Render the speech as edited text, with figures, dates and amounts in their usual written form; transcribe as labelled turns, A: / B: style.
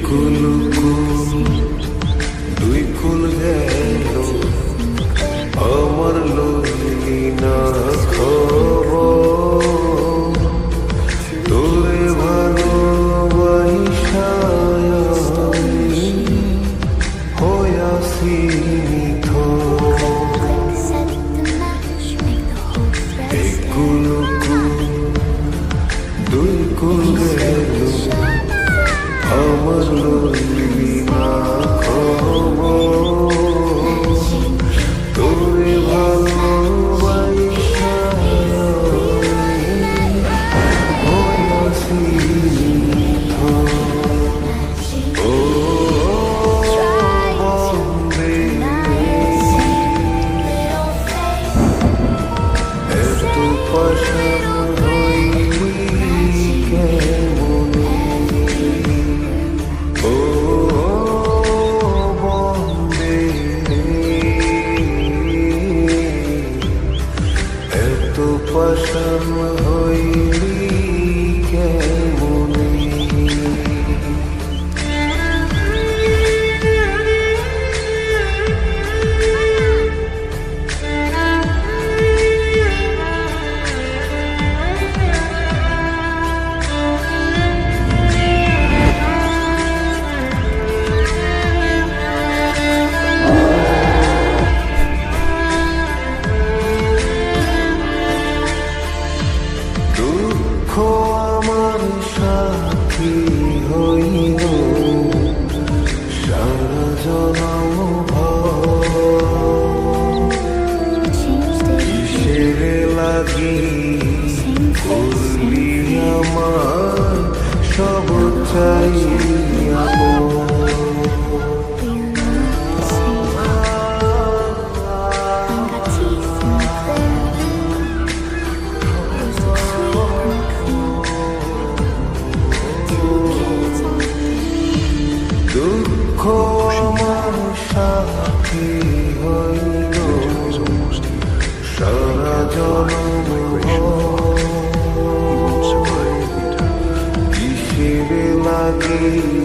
A: কুল দুই কুল গেল আমার লইলি না খবর তোরে ভালোবাসা হইয়াছি কুল দুই কুল গেল আমার লইলি না খবর তোরে ভালোবাসা হইয়াছি ও বন্দে এত পাশান হইলি কেমনে ও বন্দে এত পাশান হইলি কেমনে দুঃখ আমার সাথী হইল সারা জনম কিসের লাগি করলি আমার সব চাইয়া দুঃখ আমার সাথী হইল সারা জনম কিসের লাগে